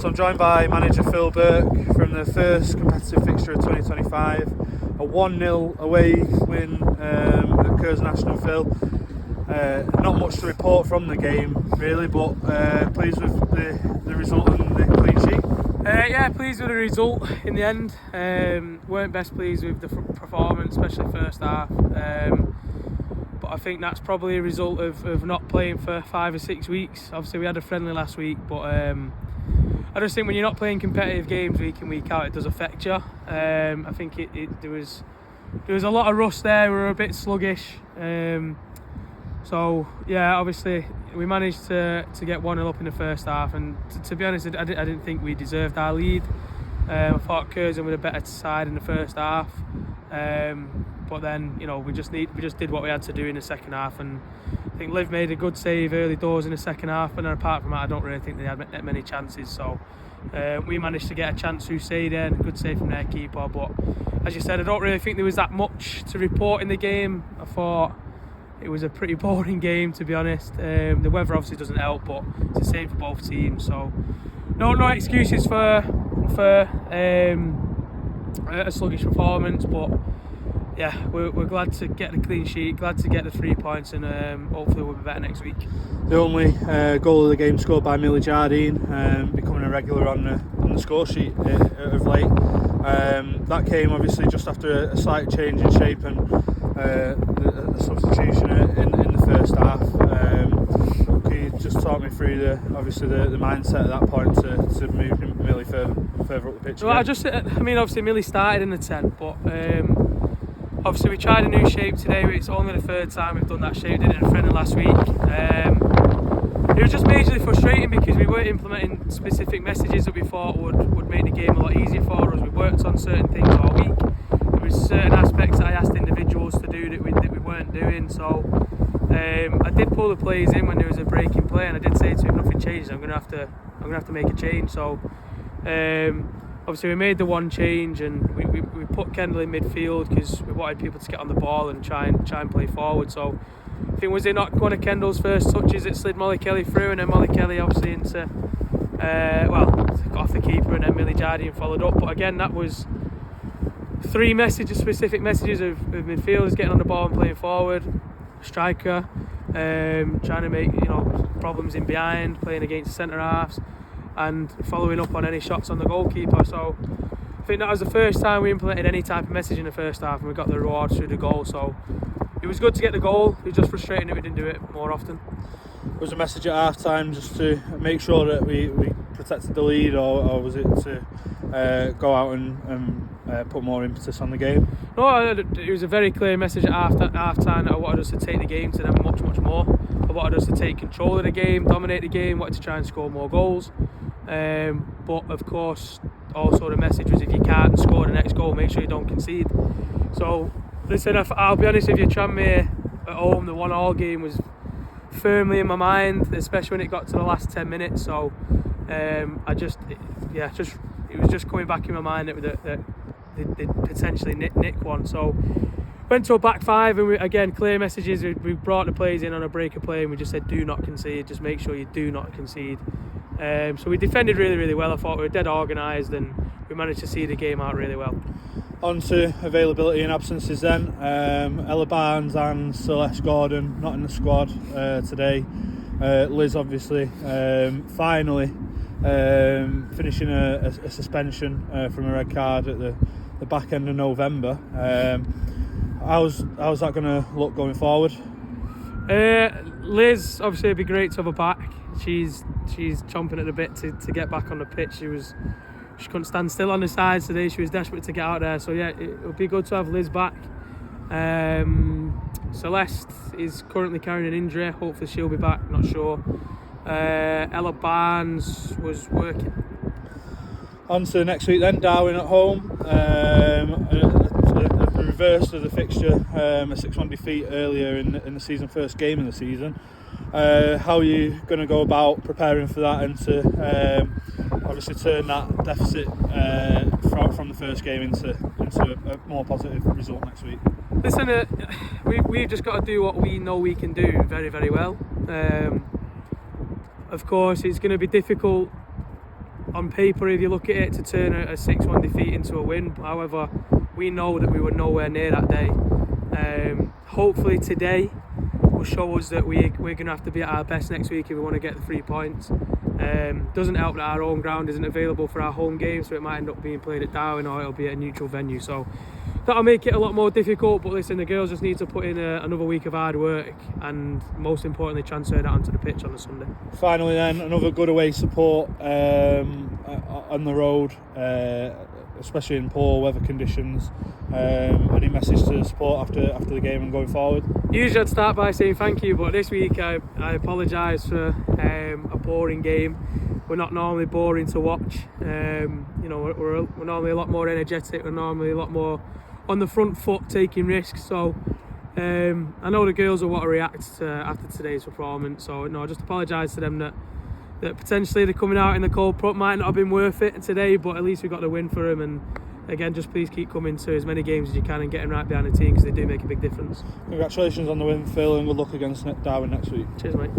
So I'm joined by manager Phil Burke from the first competitive fixture of 2025, a 1-0 away win at Curzon Ashton. Phil, not much to report from the game really, but pleased with the result and the clean sheet. Yeah, pleased with the result in the end. Weren't best pleased with the performance, especially first half. But I think that's probably a result of not playing for 5 or 6 weeks. Obviously we had a friendly last week, but I just think when you're not playing competitive games week in, week out, it does affect you. I think there was a lot of rust there. We were a bit sluggish. So yeah, obviously we managed to get 1-0 up in the first half, and to be honest, I didn't think we deserved our lead. I thought Curzon were the better side in the first half, but then we just did what we had to do in the second half, and I think Liv made a good save early doors in the second half, but then apart from that I don't really think they had that many chances. So we managed to get a chance through Sadie, a good save from their keeper, but as you said, I don't really think there was that much to report in the game. I thought it was a pretty boring game, to be honest. The weather obviously doesn't help, but it's the same for both teams. So no excuses for a sluggish performance. But yeah, we're glad to get the clean sheet, glad to get the 3 points, and hopefully we'll be better next week. The only goal of the game scored by Millie Jardine, becoming a regular on the score sheet of late. That came obviously just after a slight change in shape and a substitution in the first half. Can you just talk me through the mindset at that point to move Millie further up the pitch? Well, obviously Millie started in the 10, but obviously we tried a new shape today. It's only the third time we've done that shape. Did it in a friendly last week. It was just majorly frustrating because we weren't implementing specific messages that we thought would make the game a lot easier for us. We worked on certain things all week. There was certain aspects that I asked individuals to do that we weren't doing. So I did pull the players in when there was a break in play, and I did say to him, nothing changes. I'm gonna have to make a change. So obviously we made the one change, and we put Kendall in midfield because we wanted people to get on the ball and try and play forward. So I think, was it not one of Kendall's first touches, it slid Molly Kelly through, and then Molly Kelly obviously into got off the keeper, and then Millie Jardine followed up. But again, that was 3 specific messages of midfielders getting on the ball and playing forward, striker trying to make problems in behind, playing against centre halves, and following up on any shots on the goalkeeper. So I think that was the first time we implemented any type of message in the first half, and we got the reward through the goal. So it was good to get the goal. It was just frustrating that we didn't do it more often. Was a message at half time just to make sure that we protected the lead, or was it to go out and put more impetus on the game? No, it was a very clear message at half time that I wanted us to take the game to them much more. I wanted us to take control of the game, dominate the game, wanted to try and score more goals. But of course, also the message was, if you can't score the next goal, make sure you don't concede. So listen, I'll be honest with you, Tranmere at home, the 1-1 game was firmly in my mind, especially when it got to the last 10 minutes. So it was just coming back in my mind that they'd potentially nick one. So went to a back 5, and again, clear messages. We brought the players in on a break of play, and we just said, do not concede, just make sure you do not concede. So we defended really well. I thought we were dead organised, and we managed to see the game out really well. On to availability and absences then. Ella Barnes and Celeste Gordon not in the squad today. Liz obviously finally finishing a suspension from a red card at the back end of November. How's that going to look going forward? Liz, obviously it'd be great to have her back. She's chomping at the bit to get back on the pitch. She couldn't stand still on the sides today. She was desperate to get out there. So yeah, it would be good to have Liz back. Celeste is currently carrying an injury. Hopefully she'll be back, not sure. Ella Barnes was working. On to next week then, Darwin at home. The reverse of the fixture, a 6-1 defeat earlier in the season, first game in the season. How are you going to go about preparing for that, and to obviously turn that deficit from the first game into a more positive result next week? Listen, we've just got to do what we know we can do very well. Of course, it's going to be difficult on paper, if you look at it, to turn a 6-1 defeat into a win. However, we know that we were nowhere near that day. Hopefully today will show us that we're going to have to be at our best next week if we want to get the 3 points. Doesn't help that our home ground isn't available for our home game, so it might end up being played at Darwin or it'll be at a neutral venue. So that'll make it a lot more difficult, but listen, the girls just need to put in another week of hard work and most importantly transfer that onto the pitch on the Sunday. Finally then, another good away support on the road, especially in poor weather conditions. Any message to the support after the game and going forward? Usually I'd start by saying thank you, but this week I apologise for a boring game. We're not normally boring to watch. We're normally a lot more energetic. We're normally a lot more on the front foot, taking risks. So I know the girls will want to react after today's performance. So I just apologise to them that potentially they're coming out in the cold prop might not have been worth it today, but at least we got the win for them. And again, just please keep coming to as many games as you can and getting right behind the team because they do make a big difference. Congratulations on the win, Phil, and good luck against Darwin next week. Cheers, mate.